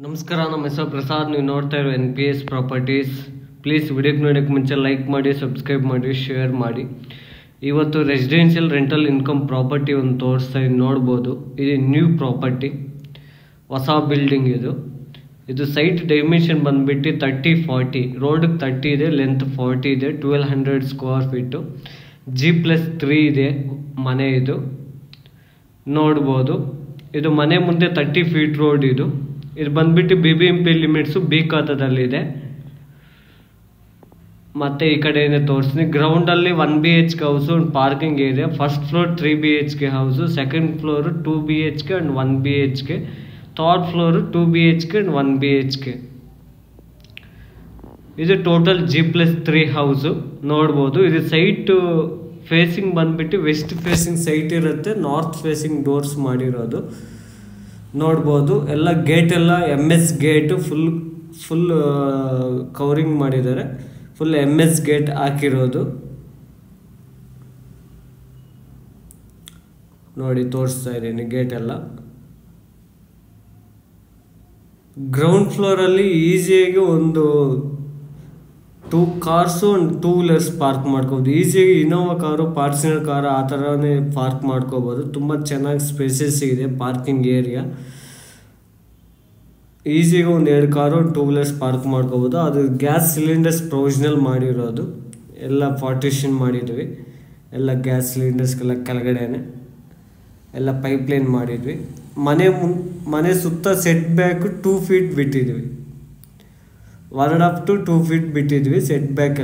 ನಮಸ್ಕಾರ, ನಮ್ಮ ಹೆಸರು ಪ್ರಸಾದ್. ನೀವು ನೋಡ್ತಾ ಇರೋ NPS ಪ್ರಾಪರ್ಟೀಸ್. ಪ್ಲೀಸ್ ವಿಡಿಯೋಕ್ಕೆ ನೋಡೋಕ್ಕೆ ಮುಂಚೆ ಲೈಕ್ ಮಾಡಿ, ಸಬ್ಸ್ಕ್ರೈಬ್ ಮಾಡಿ, ಶೇರ್ ಮಾಡಿ. ಇವತ್ತು ರೆಸಿಡೆನ್ಷಿಯಲ್ ರೆಂಟಲ್ ಇನ್ಕಮ್ ಪ್ರಾಪರ್ಟಿ ಒಂದು ತೋರಿಸ್ತಾ ನೋಡ್ಬೋದು. ಇದು ನ್ಯೂ ಪ್ರಾಪರ್ಟಿ, ಹೊಸ ಬಿಲ್ಡಿಂಗ್. ಇದು ಸೈಟ್ ಡೈಮೆನ್ಷನ್ ಬಂದುಬಿಟ್ಟು 30-40, ರೋಡಿಗೆ 30 ಇದೆ, ಲೆಂತ್ 40 ಇದೆ, 1200 ಸ್ಕ್ವೇರ್ ಫೀಟು, G+3 ಇದೆ ಮನೆ. ಇದು ನೋಡ್ಬೋದು. ಇದು ಮನೆ ಮುಂದೆ 30 ಫೀಟ್ ರೋಡ್. ಇದು ಬಂದ್ಬಿಟ್ಟು BBMP ಲಿಮಿಟ್ಸು ಬಿ ಖಾತಾದಲ್ಲಿದೆ. ಮತ್ತು ಈ ಕಡೆಯಿಂದ ತೋರಿಸ್ತೀನಿ. ಗ್ರೌಂಡಲ್ಲಿ 1 BHK ಹೌಸು, ಒಂದು parking area. First floor 3 BHK house, second floor 2 BHK and 1 BHK, third floor 2 BHK and 1 BHK. ಇದು ಟೋಟಲ್ G+3 ಹೌಸು ನೋಡ್ಬೋದು. ಇದು ಸೈಟು ಫೇಸಿಂಗ್ ಬಂದ್ಬಿಟ್ಟು ವೆಸ್ಟ್ ಫೇಸಿಂಗ್ ಸೈಟ್ ಇರುತ್ತೆ, ನಾರ್ತ್ ಫೇಸಿಂಗ್ ಡೋರ್ಸ್ ಮಾಡಿರೋದು ನೋಡ್ಬೋದು. ಎಲ್ಲ ಗೇಟ್ ಎಲ್ಲ MS ಗೇಟು ಫುಲ್ ಕವರಿಂಗ್ ಮಾಡಿದ್ದಾರೆ. ಫುಲ್ MS ಗೇಟ್ ಹಾಕಿರೋದು ನೋಡಿ, ತೋರಿಸ್ತಾ ಇದ್ದೀನಿ ಗೇಟ್ ಎಲ್ಲ. ಗ್ರೌಂಡ್ ಫ್ಲೋರಲ್ಲಿ ಈಸಿಯಾಗಿ ಒಂದು 2 ಕಾರ್ಸು ಒಂದು 2 ವೀಲರ್ಸ್ ಪಾರ್ಕ್ ಮಾಡ್ಕೋಬೋದು. ಈಸಿಯಾಗಿ ಇನೋವಾ ಕಾರು, ಫಾರ್ಚುನರ್ ಕಾರು ಆ ಥರನೇ ಪಾರ್ಕ್ ಮಾಡ್ಕೋಬೋದು. ತುಂಬ ಚೆನ್ನಾಗಿ ಸ್ಪೇಸಸ್ ಇದೆ ಪಾರ್ಕಿಂಗ್ ಏರಿಯಾ. ಈಸಿಯಾಗಿ ಒಂದು 2 ಕಾರು, ಒಂದು 2 ವೀಲರ್ಸ್ ಪಾರ್ಕ್ ಮಾಡ್ಕೋಬೋದು. ಅದು ಗ್ಯಾಸ್ ಸಿಲಿಂಡರ್ಸ್ ಪ್ರೊವಿಷನಲ್ ಮಾಡಿರೋದು, ಎಲ್ಲ ಪಾರ್ಟಿಷನ್ ಮಾಡಿದ್ವಿ. ಎಲ್ಲ ಗ್ಯಾಸ್ ಸಿಲಿಂಡರ್ಸ್ಗೆಲ್ಲ ಕೆಳಗಡೆನೆ ಎಲ್ಲ ಪೈಪ್ಲೈನ್ ಮಾಡಿದ್ವಿ. ಮನೆ ಸುತ್ತ ಸೆಟ್ ಬ್ಯಾಕ್ 2 ಫೀಟ್ ಬಿಟ್ಟಿದ್ವಿ, 1.5 to 2 ಫೀಟ್ ಬಿಟ್ಟಿದ್ವಿ ಸೆಟ್ ಬ್ಯಾಕ್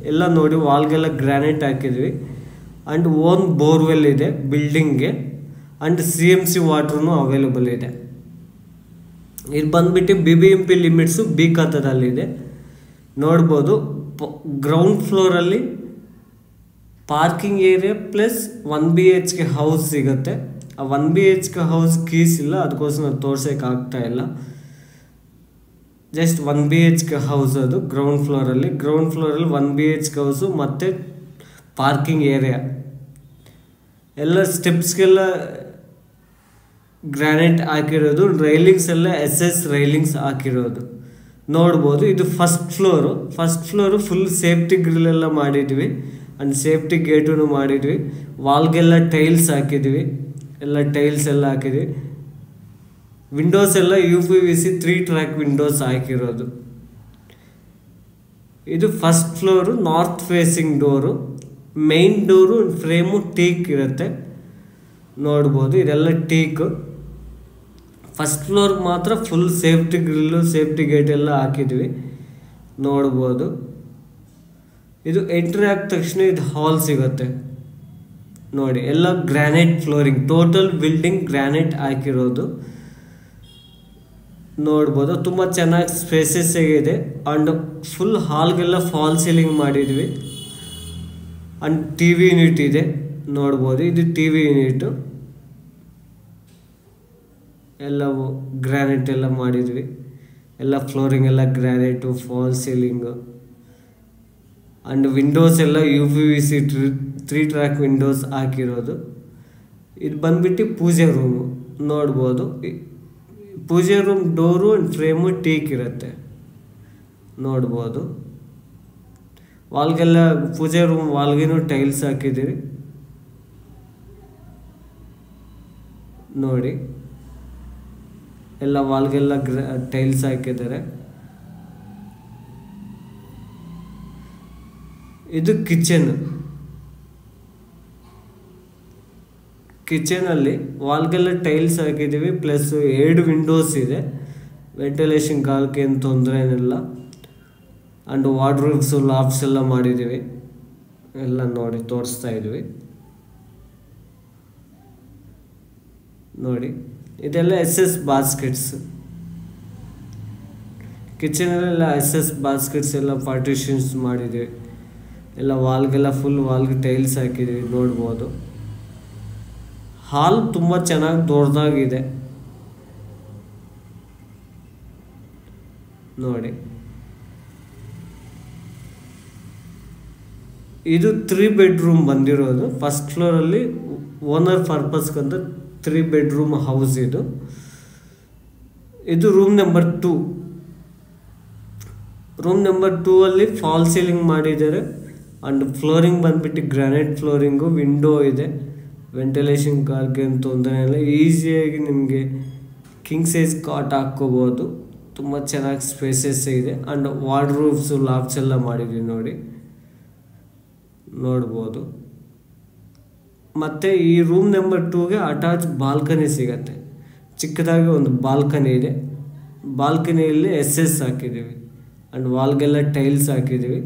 ಎಲ್ಲ ನೋಡಿ. ವಾಲ್ಗೆಲ್ಲ ಗ್ರಾನೈಟ್ ಹಾಕಿದ್ವಿ. ಆ್ಯಂಡ್ ಓನ್ ಬೋರ್ವೆಲ್ ಇದೆ ಬಿಲ್ಡಿಂಗ್ಗೆ. ಆ್ಯಂಡ್ CMC ವಾಟ್ರೂ ಅವೈಲೇಬಲ್ ಇದೆ. ಇದು ಬಂದ್ಬಿಟ್ಟು BBMP ಲಿಮಿಟ್ಸು ಬಿ ಖಾತಾದಲ್ಲಿದೆ ನೋಡ್ಬೋದು. ಗ್ರೌಂಡ್ ಫ್ಲೋರಲ್ಲಿ parking area plus 1 BHK house ಸಿಗುತ್ತೆ. ಆ 1 BHK ಹೌಸ್ ಕೀಸ್ ಇಲ್ಲ, ಅದಕ್ಕೋಸ್ಕರ ನಾನು ತೋರ್ಸೋಕೆ ಆಗ್ತಾ ಇಲ್ಲ. ಜಸ್ಟ್ 1 BHK ಹೌಸ್ ಅದು ಗ್ರೌಂಡ್ ಫ್ಲೋರಲ್ಲಿ 1 BHK ಹೌಸು ಮತ್ತು ಪಾರ್ಕಿಂಗ್ ಏರಿಯಾ. ಎಲ್ಲ ಸ್ಟೆಪ್ಸ್ಗೆಲ್ಲ ಗ್ರಾನೈಟ್ ಹಾಕಿರೋದು, ರೈಲಿಂಗ್ಸ್ ಎಲ್ಲ SS ರೈಲಿಂಗ್ಸ್ ಹಾಕಿರೋದು ನೋಡ್ಬೋದು. ಇದು first floor full safety grill ಎಲ್ಲ ಮಾಡಿದ್ವಿ. ಆ್ಯಂಡ್ ಸೇಫ್ಟಿ ಗೇಟೂ ಮಾಡಿದ್ವಿ. ವಾಲ್ಗೆಲ್ಲ ಟೈಲ್ಸ್ ಹಾಕಿದ್ವಿ, ಟೈಲ್ಸ್ ಎಲ್ಲ ಹಾಕಿದ್ವಿ. ವಿಂಡೋಸ್ ಎಲ್ಲ UPVC 3 ಟ್ರ್ಯಾಕ್ ವಿಂಡೋಸ್ ಹಾಕಿರೋದು. ಇದು first floor, north facing door. Main door frame teak ಇರುತ್ತೆ ನೋಡ್ಬೋದು. ಇದೆಲ್ಲ ಟೀಕ್. ಫಸ್ಟ್ ಫ್ಲೋರ್ಗೆ ಮಾತ್ರ full safety grill, safety gate ಎಲ್ಲ ಹಾಕಿದ್ವಿ ನೋಡ್ಬೋದು. ಇದು ಎಂಟ್ರಿ ಆದ ತಕ್ಷಣ ಇದು ಹಾಲ್ ಸಿಗುತ್ತೆ ನೋಡಿ. ಎಲ್ಲ granite flooring, total building granite ಹಾಕಿರೋದು ನೋಡ್ಬೋದು. ತುಂಬ ಚೆನ್ನಾಗಿ ಸ್ಪೇಸಸ್ ಇದೆ. ಆ್ಯಂಡ್ ಫುಲ್ ಹಾಲ್ಗೆಲ್ಲ ಫಾಲ್ ಸೀಲಿಂಗ್ ಮಾಡಿದ್ವಿ. ಆ್ಯಂಡ್ TV ಯೂನಿಟ್ ಇದೆ ನೋಡ್ಬೋದು. ಇದು TV ಯೂನಿಟು. ಎಲ್ಲವೂ ಗ್ರಾನೈಟ್ ಎಲ್ಲ ಮಾಡಿದ್ವಿ. ಎಲ್ಲ ಫ್ಲೋರಿಂಗ್ ಎಲ್ಲ granite, fall ceiling. And Windows ಎಲ್ಲ UPVC 3 ಟ್ರ್ಯಾಕ್ ವಿಂಡೋಸ್ ಹಾಕಿರೋದು. ಇದು ಬಂದ್ಬಿಟ್ಟು ಪೂಜೆ ರೂಮು ನೋಡ್ಬೋದು. ಪೂಜೆ room door and frame teak ಇರುತ್ತೆ ನೋಡ್ಬೋದು. ವಾಲ್ಗೆಲ್ಲ ಪೂಜೆ ರೂಮ್ ವಾಲ್ಗೇನು ಟೈಲ್ಸ್ ಹಾಕಿದ್ದೀವಿ ನೋಡಿ. ಎಲ್ಲ ವಾಲ್ಗೆಲ್ಲ ಟೈಲ್ಸ್ ಹಾಕಿದ್ದಾರೆ. ಇದು ಕಿಚನಲ್ಲಿ ವಾಲ್ಗೆಲ್ಲ ಟೈಲ್ಸ್ ಹಾಕಿದ್ದೀವಿ. ಪ್ಲಸ್ 2 ವಿಂಡೋಸ್ ಇದೆ. ವೆಂಟಿಲೇಷನ್ ಗಾಳಿಗೆ ಏನು ತೊಂದರೆ ಏನಿಲ್ಲ. ಆ್ಯಂಡ್ ವಾರ್ಡ್ರೋಬ್ಸು, ಲಾಫ್ಟ್ಸ್ ಎಲ್ಲ ಮಾಡಿದ್ದೀವಿ. ಎಲ್ಲ ನೋಡಿ ತೋರಿಸ್ತಾ ಇದ್ವಿ ನೋಡಿ. ಇದೆಲ್ಲ SS ಬಾಸ್ಕೆಟ್ಸ್. ಕಿಚನಲ್ಲೆಲ್ಲ SS ಬಾಸ್ಕೆಟ್ಸ್ ಎಲ್ಲ ಪಾರ್ಟಿಷನ್ಸ್ ಮಾಡಿದ್ವಿ. ಎಲ್ಲ ವಾಲ್ಗೆಲ್ಲ ಫುಲ್ ವಾಲ್ಗೆ ಟೈಲ್ಸ್ ಹಾಕಿದ್ವಿ ನೋಡ್ಬೋದು. ಹಾಲ್ ತುಂಬ ಚೆನ್ನಾಗಿ ದೊಡ್ಡದಾಗಿದೆ ನೋಡಿ. ಇದು 3 ಬೆಡ್ರೂಮ್ ಬಂದಿರೋದು. ಫಸ್ಟ್ ಫ್ಲೋರಲ್ಲಿ ಓನರ್ ಪರ್ಪಸ್ಗಂತ 3 ಬೆಡ್ರೂಮ್ ಹೌಸ್ ಇದು. ಇದು ರೂಮ್ ನಂಬರ್ 2. ರೂಮ್ ನಂಬರ್ 2 ಅಲ್ಲಿ ಫಾಲ್ ಸೀಲಿಂಗ್ ಮಾಡಿದ್ದಾರೆ. ಆ್ಯಂಡ್ ಫ್ಲೋರಿಂಗ್ ಬಂದ್ಬಿಟ್ಟು ಗ್ರಾನೈಟ್ ಫ್ಲೋರಿಂಗು, ವಿಂಡೋ ಇದೆ, ವೆಂಟಿಲೇಷನ್ ಕಾರ್ಗೆ ಏನು ತೊಂದರೆ ಇಲ್ಲ. ಈಸಿಯಾಗಿ ನಿಮಗೆ ಕಿಂಗ್ ಸೈಜ್ ಕಾಟ್ ಹಾಕ್ಕೋಬೋದು. ತುಂಬ ಚೆನ್ನಾಗಿ ಸ್ಪೇಸಸ್ ಇದೆ. ಆ್ಯಂಡ್ ವಾರ್ಡ್ರೋಬ್ಸು ಲಾಫ್ಟ್ಸ್ ಎಲ್ಲ ಮಾಡಿದ್ದೀವಿ ನೋಡಿ, ನೋಡ್ಬೋದು. ಮತ್ತು ಈ ರೂಮ್ ನಂಬರ್ 2ಗೆ ಅಟ್ಯಾಚ್ ಬಾಲ್ಕನಿ ಸಿಗತ್ತೆ. ಚಿಕ್ಕದಾಗಿ ಒಂದು ಬಾಲ್ಕನಿ ಇದೆ. ಬಾಲ್ಕನಿಯಲ್ಲಿ SS ಹಾಕಿದ್ದೀವಿ. ಆ್ಯಂಡ್ ವಾಲ್ಗೆಲ್ಲ ಟೈಲ್ಸ್ ಹಾಕಿದ್ದೀವಿ,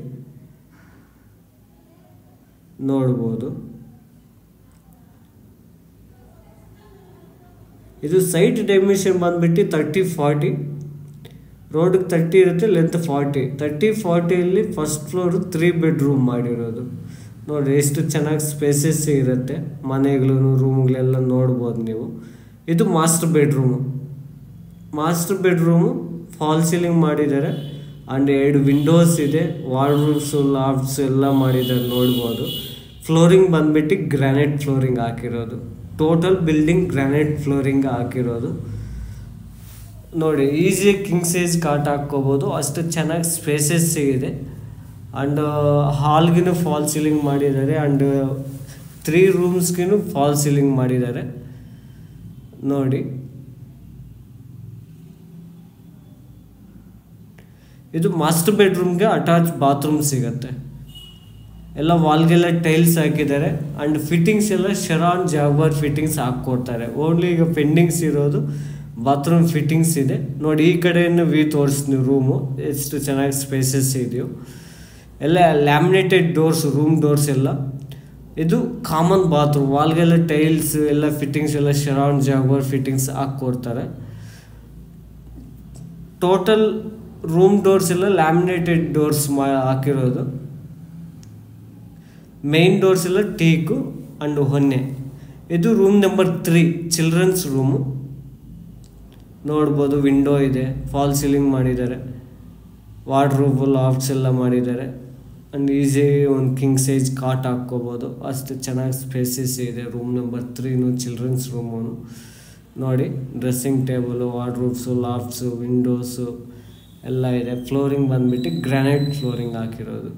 ನೋಡ್ಬೋದು. ಇದು ಸೈಟ್ ಡೈಮೆನ್ಷನ್ ಬಂದ್ಬಿಟ್ಟು 30-40, ರೋಡಿಗೆ 30 ಇರುತ್ತೆ, ಲೆಂತ್ 40. 30-40 ಫಸ್ಟ್ ಫ್ಲೋರು 3 ಬೆಡ್ರೂಮ್ ಮಾಡಿರೋದು. ನೋಡಿ ಎಷ್ಟು ಚೆನ್ನಾಗಿ ಸ್ಪೇಸಸ್ ಇರುತ್ತೆ. ಮನೆಗಳು, ರೂಮ್ಗಳೆಲ್ಲ ನೋಡ್ಬೋದು ನೀವು. ಇದು ಮಾಸ್ಟರ್ ಬೆಡ್ರೂಮು ಫಾಲ್ ಸೀಲಿಂಗ್ ಮಾಡಿದ್ದಾರೆ. ಆ್ಯಂಡ್ 2 ವಿಂಡೋಸ್ ಇದೆ, ವಾರ್ಡ್ರೋಬ್ಸು ಲಾಫ್ಟ್ಸು ಎಲ್ಲ ಮಾಡಿದ್ದಾರೆ, ನೋಡ್ಬೋದು. ಫ್ಲೋರಿಂಗ್ ಬಂದ್ಬಿಟ್ಟು ಗ್ರಾನೈಟ್ ಫ್ಲೋರಿಂಗ್ ಹಾಕಿರೋದು. ಟೋಟಲ್ ಬಿಲ್ಡಿಂಗ್ ಗ್ರಾನೈಟ್ ಫ್ಲೋರಿಂಗ್ ಹಾಕಿರೋದು. ನೋಡಿ ಈಸಿಯಾಗಿ ಕಿಂಗ್ ಸೈಜ್ ಕಾಟ್ ಹಾಕ್ಕೋಬೋದು, ಅಷ್ಟು ಚೆನ್ನಾಗಿ ಸ್ಪೇಸಸ್ ಇದೆ. ಆ್ಯಂಡ್ ಹಾಲ್ಗಿನೂ ಫಾಲ್ ಸೀಲಿಂಗ್ ಮಾಡಿದ್ದಾರೆ. ಆ್ಯಂಡ್ 3 ರೂಮ್ಸ್ಗಿನೂ ಫಾಲ್ ಸೀಲಿಂಗ್ ಮಾಡಿದ್ದಾರೆ, ನೋಡಿ. ಇದು ಮಾಸ್ಟರ್ ಬೆಡ್ರೂಮ್ಗೆ ಅಟ್ಯಾಚ್ ಬಾತ್ರೂಮ್ ಸಿಗುತ್ತೆ. ಎಲ್ಲ ವಾಲ್ಗೆಲ್ಲ ಟೈಲ್ಸ್ ಹಾಕಿದ್ದಾರೆ. ಆ್ಯಂಡ್ ಫಿಟ್ಟಿಂಗ್ಸ್ ಎಲ್ಲ ಶೆರಾನ್ ಜಾಗ್ವಾರ್ ಫಿಟ್ಟಿಂಗ್ಸ್ ಹಾಕ್ಕೊಡ್ತಾರೆ. ಓನ್ಲಿ ಈಗ ಪೆಂಡಿಂಗ್ಸ್ ಇರೋದು ಬಾತ್ರೂಮ್ ಫಿಟ್ಟಿಂಗ್ಸ್ ಇದೆ. ನೋಡಿ ಈ ಕಡೆಯನ್ನು ವ್ಯೂ ತೋರಿಸ್ತೀವಿ, ರೂಮು ಎಷ್ಟು ಚೆನ್ನಾಗಿ ಸ್ಪೇಸಸ್ ಇದೆಯೋ. ಎಲ್ಲ ಲ್ಯಾಮಿನೇಟೆಡ್ ಡೋರ್ಸ್, ರೂಮ್ ಡೋರ್ಸ್ ಎಲ್ಲ. ಇದು ಕಾಮನ್ ಬಾತ್ರೂಮ್, ವಾಲ್ಗೆಲ್ಲ ಟೈಲ್ಸ್ ಎಲ್ಲ ಫಿಟ್ಟಿಂಗ್ಸ್ ಎಲ್ಲ ಶೆರಾನ್ ಜಾಗ್ವಾರ್ ಫಿಟ್ಟಿಂಗ್ಸ್ ಹಾಕ್ಕೊಡ್ತಾರೆ. ಟೋಟಲ್ ರೂಮ್ ಡೋರ್ಸ್ ಎಲ್ಲ ಲ್ಯಾಮಿನೇಟೆಡ್ ಡೋರ್ಸ್ ಹಾಕಿರೋದು. ಮೇನ್ ಡೋರ್ಸ್ ಎಲ್ಲ ಟೀಕು ಆ್ಯಂಡ್ ಹೊನ್ನೆ. ಇದು ರೂಮ್ ನಂಬರ್ 3, ಚಿಲ್ಡ್ರನ್ಸ್ ರೂಮು, ನೋಡ್ಬೋದು. ವಿಂಡೋ ಇದೆ, ಫಾಲ್ ಸೀಲಿಂಗ್ ಮಾಡಿದ್ದಾರೆ, ವಾರ್ಡ್ರೋಬ್ ಲಾಫ್ಟ್ಸ್ ಎಲ್ಲ ಮಾಡಿದ್ದಾರೆ. ಆ್ಯಂಡ್ ಈಸಿಯಾಗಿ ಒಂದು ಕಿಂಗ್ ಸೈಜ್ ಕಾಟ್ ಹಾಕ್ಕೋಬೋದು, ಅಷ್ಟು ಚೆನ್ನಾಗಿ ಸ್ಪೇಸಸ್ ಇದೆ. ರೂಮ್ ನಂಬರ್ 3 ಚಿಲ್ಡ್ರನ್ಸ್ ರೂಮು ನೋಡಿ. Dressing table, wardrobes, lofts, windows ಎಲ್ಲ ಇದೆ. ಫ್ಲೋರಿಂಗ್ ಬಂದ್ಬಿಟ್ಟು ಗ್ರಾನೈಟ್ ಫ್ಲೋರಿಂಗ್ ಹಾಕಿರೋದು.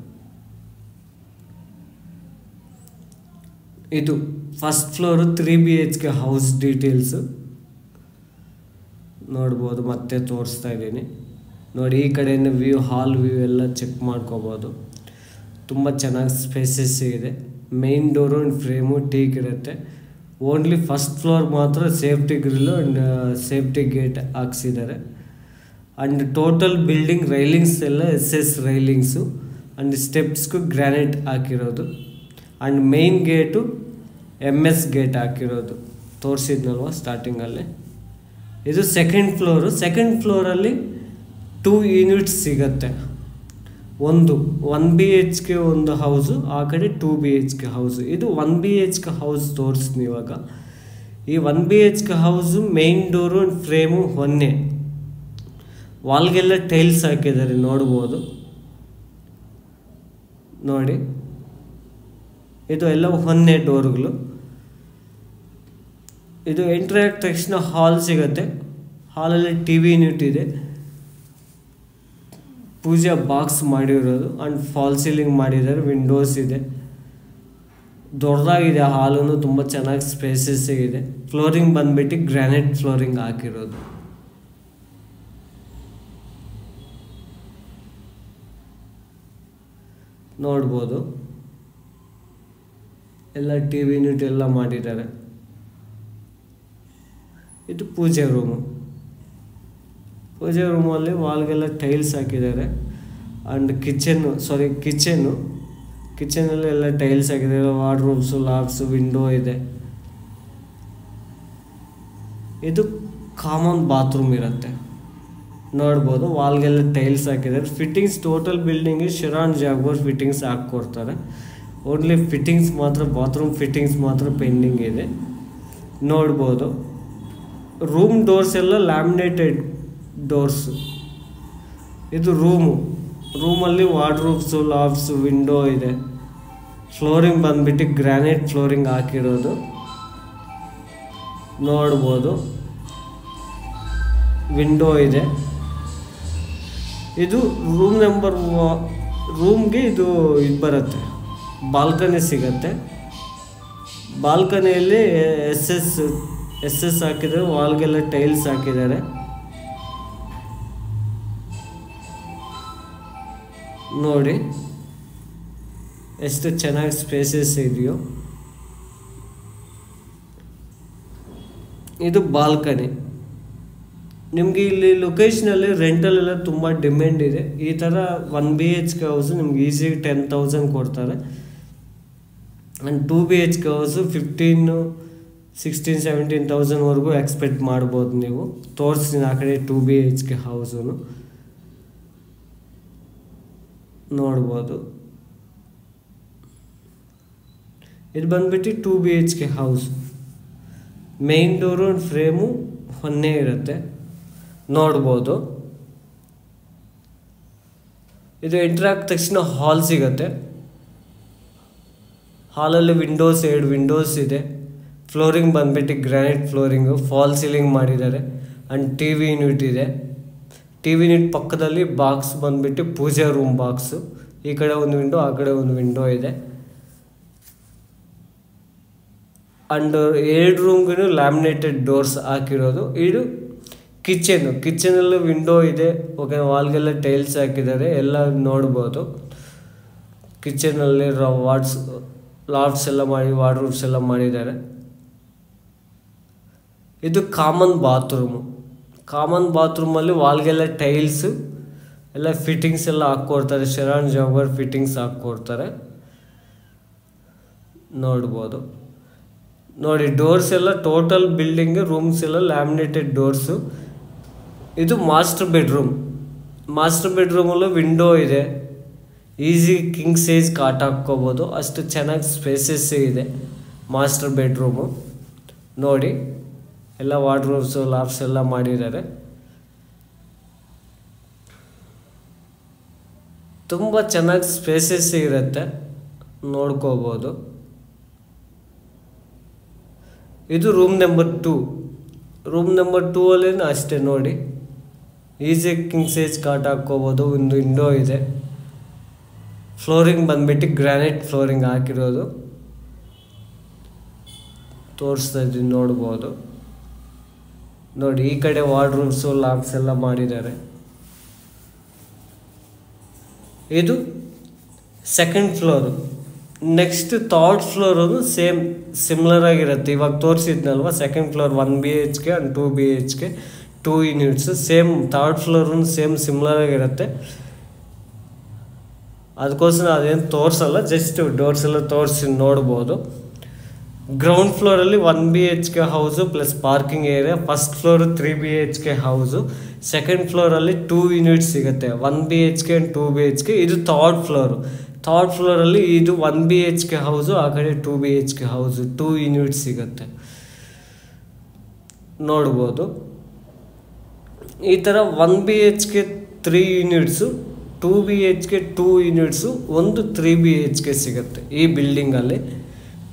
ಇದು first floor 3 BHK house details, ನೋಡ್ಬೋದು. ಮತ್ತೆ ತೋರಿಸ್ತಾ ಇದ್ದೀನಿ ನೋಡಿ. ಈ ಕಡೆಯಿಂದ ವ್ಯೂ, ಹಾಲ್ ವ್ಯೂ ಎಲ್ಲ ಚೆಕ್ ಮಾಡ್ಕೋಬೋದು. ತುಂಬ ಚೆನ್ನಾಗಿ ಸ್ಪೇಸಸ್ ಇದೆ. Main door and frame teak ಇರುತ್ತೆ. ಓನ್ಲಿ ಫಸ್ಟ್ ಫ್ಲೋರ್ ಮಾತ್ರ safety grill and safety gate ಹಾಕ್ಸಿದ್ದಾರೆ. ಆ್ಯಂಡ್ ಟೋಟಲ್ ಬಿಲ್ಡಿಂಗ್ ರೈಲಿಂಗ್ಸ್ ಎಲ್ಲ SS ರೈಲಿಂಗ್ಸು. ಆ್ಯಂಡ್ ಸ್ಟೆಪ್ಸ್ಗೂ ಗ್ರಾನೈಟ್ ಹಾಕಿರೋದು. And main gate MS gate ಹಾಕಿರೋದು, ತೋರಿಸಿದ್ನಲ್ವ ಸ್ಟಾರ್ಟಿಂಗಲ್ಲಿ. ಇದು ಸೆಕೆಂಡ್ ಫ್ಲೋರಲ್ಲಿ 2 ಯೂನಿಟ್ಸ್ ಸಿಗತ್ತೆ. ಒಂದು 1 BHK ಒಂದು ಹೌಸು, ಆ ಕಡೆ 2 BHK ಹೌಸು. ಇದು 1 BHK ಹೌಸ್ ತೋರಿಸ್ತೀನಿ ಇವಾಗ. ಈ 1 BHK house main door and frame ಹೊನ್ನೆ, ವಾಲ್ಗೆಲ್ಲ ಟೈಲ್ಸ್ ಹಾಕಿದ್ದಾರೆ, ನೋಡ್ಬೋದು ನೋಡಿ. ಇದು ಎಲ್ಲ ಹೊನ್ನೆ ಡೋರ್ಗಳು. ಇದು ಎಂಟ್ರಿ ಆದ ತಕ್ಷಣ ಹಾಲ್ ಸಿಗುತ್ತೆ. ಹಾಲಲ್ಲಿ TV ಯೂನಿಟ್ ಇದೆ, ಪೂಜಾ ಬಾಕ್ಸ್ ಮಾಡಿರೋದು. ಆ್ಯಂಡ್ ಫಾಲ್ ಸೀಲಿಂಗ್ ಮಾಡಿದ್ದಾರೆ, ವಿಂಡೋಸ್ ಇದೆ, ದೊಡ್ಡದಾಗಿದೆ. ಹಾಲು ತುಂಬ ಚೆನ್ನಾಗಿ ಸ್ಪೇಸಸ್ ಇದೆ. ಫ್ಲೋರಿಂಗ್ ಬಂದ್ಬಿಟ್ಟು ಗ್ರಾನೈಟ್ ಫ್ಲೋರಿಂಗ್ ಹಾಕಿರೋದು. ನೋಡ್ಬೋದು ಎಲ್ಲ TV ಯೂನಿಟ್ ಎಲ್ಲ ಮಾಡಿದ್ದಾರೆ. ಇದು ಪೂಜೆ ರೂಮಲ್ಲಿ ವಾಲ್ಗೆಲ್ಲ ಟೈಲ್ಸ್ ಹಾಕಿದ್ದಾರೆ. ಆ್ಯಂಡ್ ಕಿಚನಲ್ಲಿ ಎಲ್ಲ ಟೈಲ್ಸ್ ಹಾಕಿದ್ದಾರೆ. ವಾರ್ಡ್ರೋಬ್ಸು, ಲಾಫ್ಟ್ಸು, ವಿಂಡೋ ಇದೆ. ಇದು ಕಾಮನ್ ಬಾತ್ರೂಮ್ ಇರುತ್ತೆ, ನೋಡ್ಬೋದು. ವಾಲ್ಗೆಲ್ಲ ಟೈಲ್ಸ್ ಹಾಕಿದ್ದಾರೆ. ಫಿಟ್ಟಿಂಗ್ಸ್ ಟೋಟಲ್ ಬಿಲ್ಡಿಂಗಿಗೆ ಶೆರಾನ್ ಜಾಗ್ವಾರ್ ಫಿಟ್ಟಿಂಗ್ಸ್ ಹಾಕ್ಕೊಡ್ತಾರೆ. ಓನ್ಲಿ ಫಿಟ್ಟಿಂಗ್ಸ್ ಮಾತ್ರ, ಬಾತ್ರೂಮ್ ಫಿಟ್ಟಿಂಗ್ಸ್ ಮಾತ್ರ ಪೆಂಡಿಂಗ್ ಇದೆ, ನೋಡ್ಬೋದು. ರೂಮ್ ಡೋರ್ಸ್ ಎಲ್ಲ ಲ್ಯಾಮಿನೇಟೆಡ್ ಡೋರ್ಸು. ಇದು ರೂಮಲ್ಲಿ ವಾರ್ಡ್ರೋಬ್ಸು, ಲಾಫ್ಟ್ಸು, ವಿಂಡೋ ಇದೆ. ಫ್ಲೋರಿಂಗ್ ಬಂದ್ಬಿಟ್ಟು ಗ್ರಾನೈಟ್ ಫ್ಲೋರಿಂಗ್ ಹಾಕಿರೋದು, ನೋಡ್ಬೋದು. ವಿಂಡೋ ಇದೆ. ಇದು ರೂಮ್ಗೆ ಇದು ಬರುತ್ತೆ, ಬಾಲ್ಕನಿ ಸಿಗತ್ತೆ. ಬಾಲ್ಕನಿಯಲ್ಲಿ ಎಸ್ ಎಸ್ ಹಾಕಿದ್ದಾರೆ, ವಾಲ್ಗೆಲ್ಲ ಟೈಲ್ಸ್ ಹಾಕಿದ್ದಾರೆ. ನೋಡಿ ಎಷ್ಟು ಚೆನ್ನಾಗಿ ಸ್ಪೇಸಸ್ ಇದೆಯೋ. ಇದು ಬಾಲ್ಕನಿ. ನಿಮಗೆ ಇಲ್ಲಿ ಲೊಕೇಶನಲ್ಲಿ ರೆಂಟಲ್ ಎಲ್ಲ ತುಂಬ ಡಿಮ್ಯಾಂಡ್ ಇದೆ. ಈ ಥರ 1 BHK ಹೌಸು ನಿಮ್ಗೆ ಈಸಿಯಾಗಿ 10,000 ಕೊಡ್ತಾರೆ. ಆ್ಯಂಡ್ 2 BHK ಹೌಸು 15, 16, 17,000ವರೆಗೂ ಎಕ್ಸ್ಪೆಕ್ಟ್ ಮಾಡ್ಬೋದು. ನೀವು ತೋರಿಸ್ತೀನಿ ಆ ಕಡೆ 2 BHK ಹೌಸು ನೋಡ್ಬೋದು. ಇದು ಬಂದ್ಬಿಟ್ಟು 2 BHK ಹೌಸ್. ಮೇನ್ ಡೋರು ಒಂದು ಫ್ರೇಮು ಒಂದೇ ಇರುತ್ತೆ, ನೋಡ್ಬೋದು. ಇದು ಎಂಟ್ರ್ ಆದ ತಕ್ಷಣ ಹಾಲ್ ಸಿಗುತ್ತೆ. ಹಾಲಲ್ಲಿ ವಿಂಡೋಸ್ 2 ವಿಂಡೋಸ್ ಇದೆ. ಫ್ಲೋರಿಂಗ್ ಬಂದ್ಬಿಟ್ಟು ಗ್ರಾನೈಟ್ ಫ್ಲೋರಿಂಗು, ಫಾಲ್ ಸೀಲಿಂಗ್ ಮಾಡಿದ್ದಾರೆ. ಆ್ಯಂಡ್ TV ಯೂನಿಟ್ ಇದೆ. TV ಯೂನಿಟ್ ಪಕ್ಕದಲ್ಲಿ ಬಾಕ್ಸ್ ಬಂದ್ಬಿಟ್ಟು ಪೂಜಾ ರೂಮ್ ಬಾಕ್ಸು. ಈ ಕಡೆ ಒಂದು ವಿಂಡೋ, ಆ ಕಡೆ ಒಂದು ವಿಂಡೋ ಇದೆ. ಆ್ಯಂಡ್ 2 ರೂಮ್ಗೂ ಲ್ಯಾಮಿನೇಟೆಡ್ ಡೋರ್ಸ್ ಹಾಕಿರೋದು. ಇದು ಕಿಚನಲ್ಲೂ ವಿಂಡೋ ಇದೆ. ಓಕೆ, ವಾಲ್ಗೆಲ್ಲ ಟೈಲ್ಸ್ ಹಾಕಿದ್ದಾರೆ, ಎಲ್ಲ ನೋಡ್ಬೋದು. ಕಿಚನಲ್ಲಿ ಲಾಫ್ಟ್ಸ್ ಎಲ್ಲ ಮಾಡಿ, ವಾರ್ಡ್ರೋಬ್ಸ್ ಎಲ್ಲ ಮಾಡಿದ್ದಾರೆ. ಇದು ಕಾಮನ್ ಬಾತ್ರೂಮಲ್ಲಿ ವಾಲ್ಗೆಲ್ಲ ಟೈಲ್ಸು ಎಲ್ಲ ಫಿಟ್ಟಿಂಗ್ಸ್ ಎಲ್ಲ ಹಾಕ್ಕೊಡ್ತಾರೆ. ಶರಾನ್ ಜಾಗರ್ ಫಿಟ್ಟಿಂಗ್ಸ್ ಹಾಕ್ಕೊಡ್ತಾರೆ, ನೋಡ್ಬೋದು. ನೋಡಿ ಡೋರ್ಸ್ ಎಲ್ಲ ಟೋಟಲ್ ಬಿಲ್ಡಿಂಗ್ ರೂಮ್ಸ್ ಎಲ್ಲ ಲ್ಯಾಮಿನೇಟೆಡ್ ಡೋರ್ಸು. ಇದು ಮಾಸ್ಟರ್ ಬೆಡ್ರೂಮಲ್ಲೂ ವಿಂಡೋ ಇದೆ. ಈಸಿ ಕಿಂಗ್ ಸೈಜ್ ಕಾಟ್ ಹಾಕ್ಕೋಬೋದು, ಅಷ್ಟು ಚೆನ್ನಾಗಿ ಸ್ಪೇಸಸ್ ಇದೆ ಮಾಸ್ಟರ್ ಬೆಡ್ರೂಮು. ನೋಡಿ ಎಲ್ಲ ವಾರ್ಡ್ರೋಬ್ಸು ಲಾಫ್ಟ್ಸ್ ಎಲ್ಲ ಮಾಡಿದ್ದಾರೆ. ತುಂಬ ಚೆನ್ನಾಗಿ ಸ್ಪೇಸಸ್ ಇರುತ್ತೆ, ನೋಡ್ಕೋಬೋದು. ಇದು ರೂಮ್ ನಂಬರ್ 2 ಅಲ್ಲಿ ಅಷ್ಟೇ. ನೋಡಿ ಈಸಿ ಕಿಂಗ್ ಸೈಜ್ ಕಾಟ್ ಹಾಕ್ಕೋಬೋದು. ಒಂದು ವಿಂಡೋ ಇದೆ. ಫ್ಲೋರಿಂಗ್ ಬಂದ್ಬಿಟ್ಟು ಗ್ರಾನೈಟ್ ಫ್ಲೋರಿಂಗ್ ಹಾಕಿರೋದು ತೋರಿಸ್ತಾ ಇದ್ದೀನಿ, ನೋಡ್ಬೋದು. ನೋಡಿ ಈ ಕಡೆ ವಾರ್ಡ್ರೋಬ್ಸು ಲಾಕ್ಸ್ ಎಲ್ಲ ಮಾಡಿದ್ದಾರೆ. ಇದು second floor. Next third floor similar ಆಗಿರುತ್ತೆ. ಇವಾಗ ತೋರಿಸಿದ್ನಲ್ವ second floor 1 BHK and 2 BHK 2 units same. Third floor similar ಆಗಿರುತ್ತೆ. ಅದಕ್ಕೋಸ್ಕರ ಅದೇನು ತೋರಿಸಲ್ಲ, ಜಸ್ಟ್ ಡೋರ್ಸ್ ಎಲ್ಲ ತೋರಿಸಿ ನೋಡ್ಬೋದು. ಗ್ರೌಂಡ್ ಫ್ಲೋರಲ್ಲಿ 1 BHK house plus parking area. First floor 3 BHK house. Second ಫ್ಲೋರಲ್ಲಿ 2 ಯೂನಿಟ್ಸ್ ಸಿಗುತ್ತೆ, 1 BHK ಆ್ಯಂಡ್ 2 BHK. ಇದು ಥರ್ಡ್ ಫ್ಲೋರಲ್ಲಿ ಇದು 1 BHK ಹೌಸು, ಆ ಕಡೆ 2 BHK ಹೌಸು. 2 ಯೂನಿಟ್ಸ್ ಸಿಗುತ್ತೆ, ನೋಡ್ಬೋದು. ಈ ಥರ 1 BHK 3 ಯೂನಿಟ್ಸು, 2 BHK 2 ಯೂನಿಟ್ಸು, ಒಂದು 3 BHK ಸಿಗುತ್ತೆ ಈ ಬಿಲ್ಡಿಂಗಲ್ಲಿ.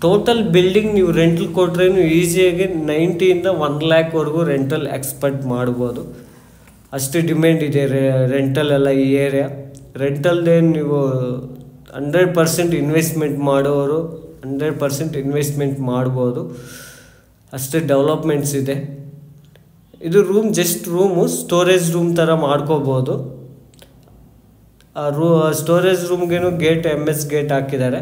ಟೋಟಲ್ ಬಿಲ್ಡಿಂಗ್ ನೀವು ರೆಂಟಲ್ ಕೊಟ್ರೇನು ಈಸಿಯಾಗಿ 90ಇಂದ 1 ಲ್ಯಾಕ್ವರೆಗೂ ರೆಂಟಲ್ ಎಕ್ಸ್ಪೆಕ್ಟ್ ಮಾಡ್ಬೋದು. ಅಷ್ಟು ಡಿಮ್ಯಾಂಡ್ ಇದೆ ರೆಂಟಲ್ ಎಲ್ಲ ಈ ಏರಿಯಾ. ರೆಂಟಲ್ದೇನು ನೀವು 100% ಇನ್ವೆಸ್ಟ್ಮೆಂಟ್ ಮಾಡೋರು 100% ಇನ್ವೆಸ್ಟ್ಮೆಂಟ್ ಮಾಡ್ಬೋದು, ಅಷ್ಟು ಡೆವಲಪ್ಮೆಂಟ್ಸ್ ಇದೆ. ಇದು ಜಸ್ಟ್ ರೂಮು ಸ್ಟೋರೇಜ್ ರೂಮ್ ಥರ ಮಾಡ್ಕೋಬೋದು. ಸ್ಟೋರೇಜ್ ರೂಮ್ಗೇನು ಗೇಟ್ MS ಗೇಟ್ ಹಾಕಿದ್ದಾರೆ.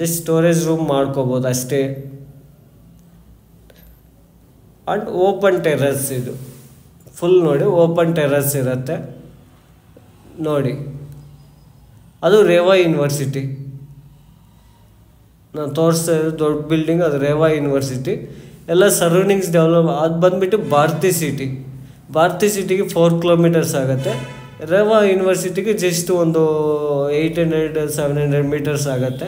ಜಸ್ಟ್ ಸ್ಟೋರೇಜ್ ರೂಮ್ ಮಾಡ್ಕೋಬೋದು ಅಷ್ಟೇ. ಆ್ಯಂಡ್ ಓಪನ್ ಟೆರ್ರಸ್, ಇದು ಫುಲ್ ನೋಡಿ ಓಪನ್ ಟೆರ್ರಸ್ ಇರುತ್ತೆ. ನೋಡಿ ಅದು ರೇವಾ ಯೂನಿವರ್ಸಿಟಿ ನಾನು ತೋರಿಸ್ತಾ ಇರೋದು, ದೊಡ್ಡ ಬಿಲ್ಡಿಂಗ್ ಅದು ರೇವಾ ಯೂನಿವರ್ಸಿಟಿ. ಎಲ್ಲ ಸರೌಂಡಿಂಗ್ಸ್ ಅದು ಬಂದುಬಿಟ್ಟು ಭಾರತಿ ಸಿಟಿಗೆ 4 ಕಿಲೋಮೀಟರ್ಸ್ ಆಗುತ್ತೆ. ರೇವಾ ಯೂನಿವರ್ಸಿಟಿಗೆ ಜಸ್ಟ್ ಒಂದು 800-700 ಮೀಟರ್ಸ್ ಆಗುತ್ತೆ.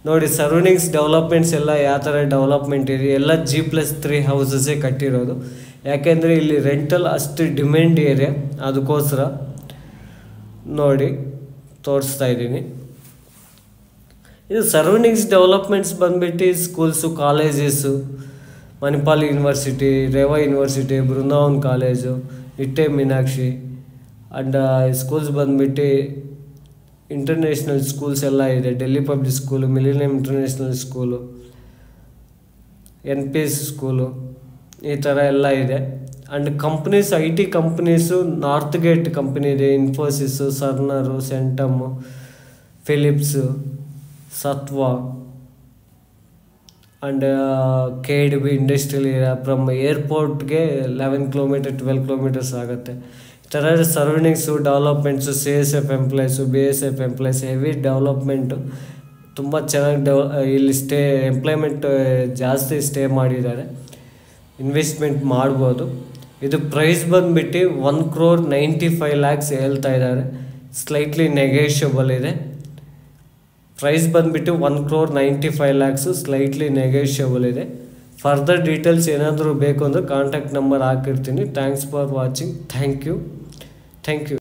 ನೋಡಿ ಸರೌಂಡಿಂಗ್ಸ್ ಡೆವಲಪ್ಮೆಂಟ್ಸ್ ಎಲ್ಲ ಯಾವ ಥರ ಡೆವಲಪ್ಮೆಂಟ್ ಇದೆ. ಎಲ್ಲ G+3 ಹೌಸಸ್ಸೇ ಕಟ್ಟಿರೋದು, ಯಾಕೆಂದರೆ ಇಲ್ಲಿ ರೆಂಟಲ್ ಅಷ್ಟು ಡಿಮ್ಯಾಂಡ್ ಏರಿಯಾ, ಅದಕ್ಕೋಸ್ಕರ. ನೋಡಿ ತೋರಿಸ್ತಾ ಇದ್ದೀನಿ. ಇದು ಸರೌಂಡಿಂಗ್ಸ್ ಡೆವಲಪ್ಮೆಂಟ್ಸ್ ಬಂದ್ಬಿಟ್ಟು schools, colleges Manipal university, Reva university, Brindavan college, Nitte Meenakshi and schools ಬಂದುಬಿಟ್ಟು ಇಂಟರ್ನ್ಯಾಷನಲ್ ಸ್ಕೂಲ್ಸ್ ಎಲ್ಲ ಇದೆ. Delhi public school, millennium international school, NPS school, ಈ ಥರ ಎಲ್ಲ ಇದೆ. And companies, IT companies north gate company ಇದೆ, Infosys, Cerner, Centum, Philips, Sattva and KDB industrial area. From ಏರ್ಪೋರ್ಟ್ಗೆ 11 ಕಿಲೋಮೀಟರ್ 12 ಕಿಲೋಮೀಟರ್ಸ್ ಆಗುತ್ತೆ. ಈ ಥರ surroundings, developments, CSF employees, BSF employees, heavy development, ತುಂಬ ಚೆನ್ನಾಗಿ ಇಲ್ಲಿ ಎಂಪ್ಲಾಯ್ಮೆಂಟ್ ಜಾಸ್ತಿ ಸ್ಟೇ ಮಾಡಿದ್ದಾರೆ, ಇನ್ವೆಸ್ಟ್ಮೆಂಟ್ ಮಾಡ್ಬೋದು. ಇದು ಪ್ರೈಸ್ ಬಂದುಬಿಟ್ಟು 1,95,00,000 ಹೇಳ್ತಾ ಇದ್ದಾರೆ. ಸ್ಲೈಟ್ಲಿ ನೆಗೋಷಿಯಬಲ್ ಇದೆ. ಪ್ರೈಸ್ ಬಂದುಬಿಟ್ಟು 1,95,00,000 ಸ್ಲೈಟ್ಲಿ ನೆಗೋಷಿಯಬಲ್ ಇದೆ. ಫರ್ದರ್ ಡೀಟೇಲ್ಸ್ ಏನಾದರೂ ಬೇಕು ಅಂದರೆ ಕಾಂಟ್ಯಾಕ್ಟ್ ನಂಬರ್ ಹಾಕಿರ್ತೀನಿ. Thanks for watching. Thank you.